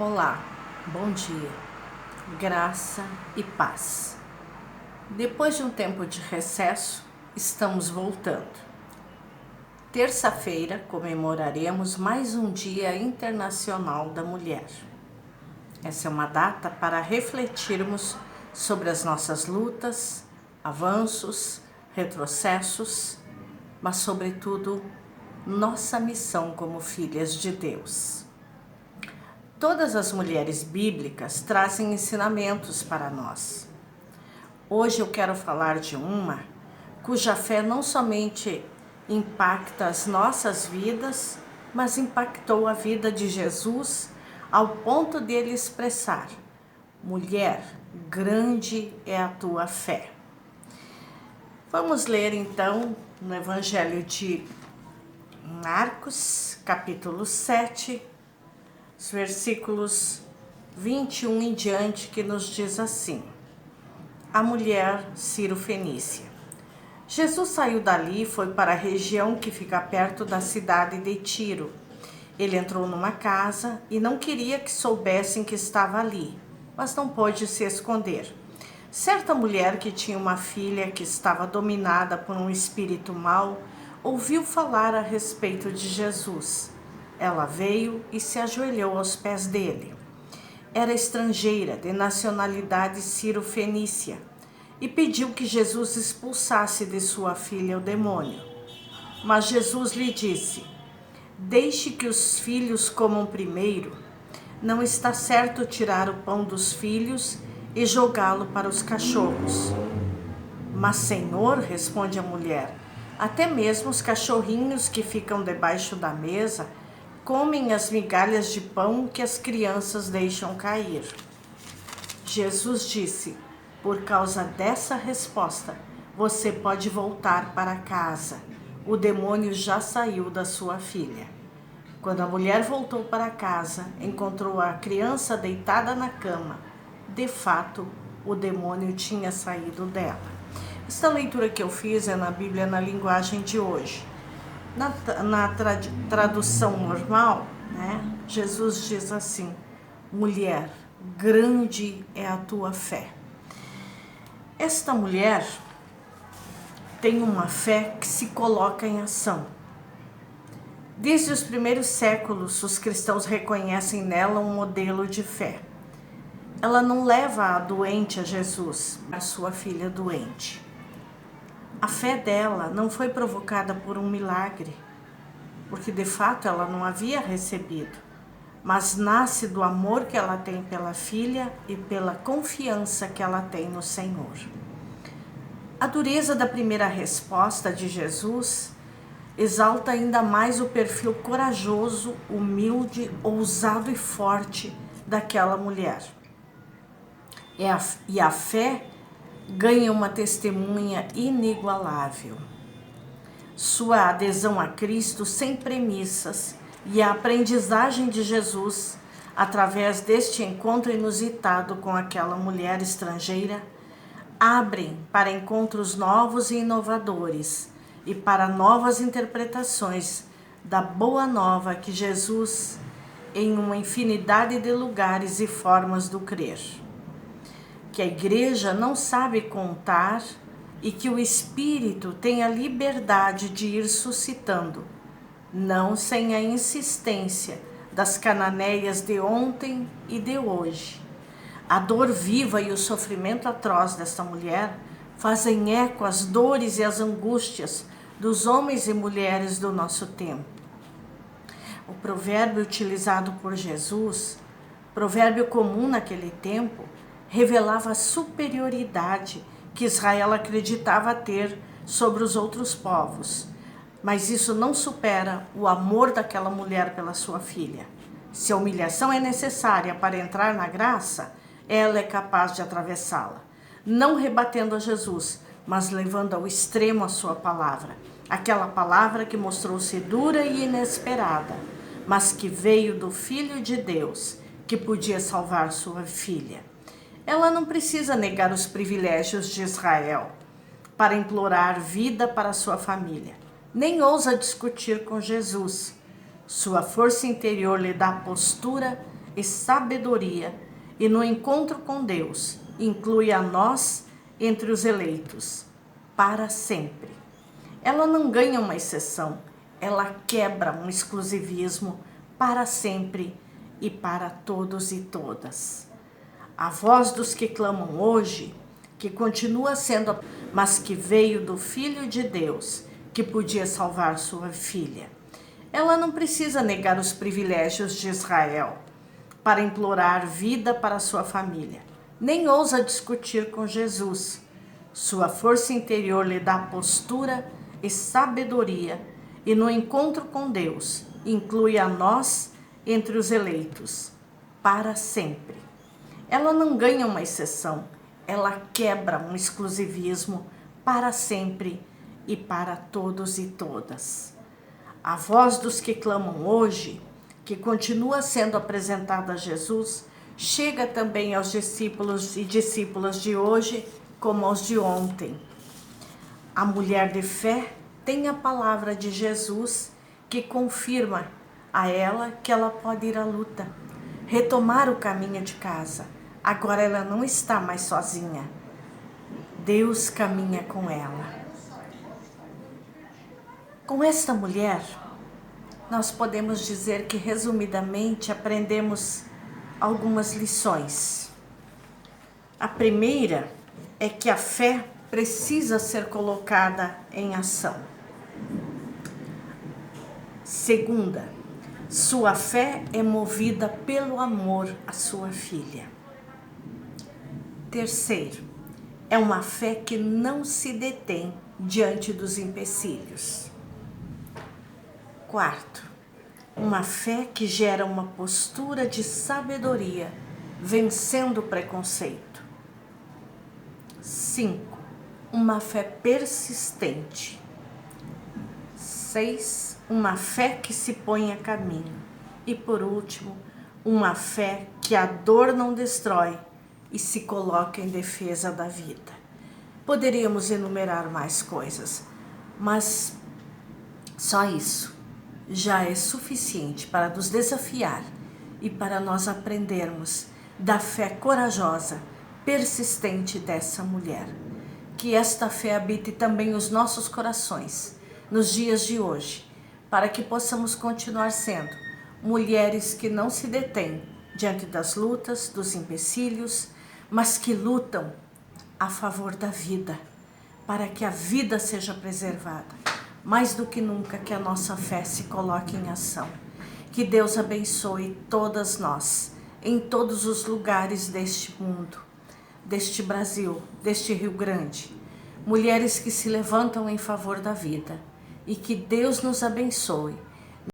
Olá, bom dia, graça e paz. Depois de um tempo de recesso, estamos voltando. Terça-feira comemoraremos mais um Dia Internacional da Mulher. Essa é uma data para refletirmos sobre as nossas lutas, avanços, retrocessos, mas sobretudo nossa missão como filhas de Deus. Todas as mulheres bíblicas trazem ensinamentos para nós. Hoje eu quero falar de uma cuja fé não somente impacta as nossas vidas, mas impactou a vida de Jesus ao ponto de ele expressar: mulher, grande é a tua fé. Vamos ler então no Evangelho de Marcos, capítulo 7, os versículos 21 em diante, que nos diz assim: a mulher Ciro-fenícia. Jesus saiu dali e foi para a região que fica perto da cidade de Tiro. Ele entrou numa casa e não queria que soubessem que estava ali, mas não pôde se esconder. Certa mulher que tinha uma filha que estava dominada por um espírito mau, ouviu falar a respeito de Jesus. Ela veio e se ajoelhou aos pés dele. Era estrangeira, de nacionalidade Ciro-fenícia, e pediu que Jesus expulsasse de sua filha o demônio. Mas Jesus lhe disse: deixe que os filhos comam primeiro. Não está certo tirar o pão dos filhos e jogá-lo para os cachorros. Mas, Senhor, responde a mulher, até mesmo os cachorrinhos que ficam debaixo da mesa comem as migalhas de pão que as crianças deixam cair. Jesus disse: por causa dessa resposta, você pode voltar para casa. O demônio já saiu da sua filha. Quando a mulher voltou para casa, encontrou a criança deitada na cama. De fato, o demônio tinha saído dela. Esta leitura que eu fiz é na Bíblia na linguagem de hoje. Na tradução normal, Jesus diz assim: mulher, grande é a tua fé. Esta mulher tem uma fé que se coloca em ação. Desde os primeiros séculos, os cristãos reconhecem nela um modelo de fé. Ela não leva a doente a Jesus, a sua filha doente. A fé dela não foi provocada por um milagre, porque de fato ela não havia recebido, mas nasce do amor que ela tem pela filha e pela confiança que ela tem no Senhor. A dureza da primeira resposta de Jesus exalta ainda mais o perfil corajoso, humilde, ousado e forte daquela mulher. E a fé ganha uma testemunha inigualável. Sua adesão a Cristo sem premissas e a aprendizagem de Jesus, através deste encontro inusitado com aquela mulher estrangeira, abrem para encontros novos e inovadores e para novas interpretações da boa nova que Jesus, em uma infinidade de lugares e formas do crer, que a igreja não sabe contar e que o Espírito tem a liberdade de ir suscitando, não sem a insistência das cananeias de ontem e de hoje. A dor viva e o sofrimento atroz desta mulher fazem eco às dores e às angústias dos homens e mulheres do nosso tempo. O provérbio utilizado por Jesus, provérbio comum naquele tempo, revelava a superioridade que Israel acreditava ter sobre os outros povos. Mas isso não supera o amor daquela mulher pela sua filha. Se a humilhação é necessária para entrar na graça, ela é capaz de atravessá-la, não rebatendo a Jesus, mas levando ao extremo a sua palavra. Aquela palavra que mostrou-se dura e inesperada, mas que veio do Filho de Deus, que podia salvar sua filha. Ela não precisa negar os privilégios de Israel para implorar vida para sua família, nem ousa discutir com Jesus. Sua força interior lhe dá postura e sabedoria, e no encontro com Deus, inclui a nós entre os eleitos, para sempre. Ela não ganha uma exceção, ela quebra um exclusivismo para sempre e para todos e todas. A voz dos que clamam hoje, que continua sendo, mas que veio do Filho de Deus, que podia salvar sua filha. Ela não precisa negar os privilégios de Israel para implorar vida para sua família, nem ousa discutir com Jesus. Sua força interior lhe dá postura e sabedoria, e no encontro com Deus, inclui a nós entre os eleitos, para sempre. Ela não ganha uma exceção, ela quebra um exclusivismo para sempre e para todos e todas. A voz dos que clamam hoje, que continua sendo apresentada a Jesus, chega também aos discípulos e discípulas de hoje, como aos de ontem. A mulher de fé tem a palavra de Jesus que confirma a ela que ela pode ir à luta, retomar o caminho de casa. Agora ela não está mais sozinha. Deus caminha com ela. Com esta mulher, nós podemos dizer que, resumidamente, aprendemos algumas lições. A primeira é que a fé precisa ser colocada em ação. Segunda, sua fé é movida pelo amor à sua filha. Terceiro, é uma fé que não se detém diante dos empecilhos. Quarto, uma fé que gera uma postura de sabedoria, vencendo o preconceito. 5. Uma fé persistente. 6. Uma fé que se põe a caminho. E por último, uma fé que a dor não destrói e se coloca em defesa da vida. Poderíamos enumerar mais coisas, mas só isso já é suficiente para nos desafiar e para nós aprendermos da fé corajosa, persistente dessa mulher. Que esta fé habite também os nossos corações nos dias de hoje, para que possamos continuar sendo mulheres que não se detêm diante das lutas, dos empecilhos, mas que lutam a favor da vida, para que a vida seja preservada. Mais do que nunca, que a nossa fé se coloque em ação. Que Deus abençoe todas nós, em todos os lugares deste mundo, deste Brasil, deste Rio Grande. Mulheres que se levantam em favor da vida. E que Deus nos abençoe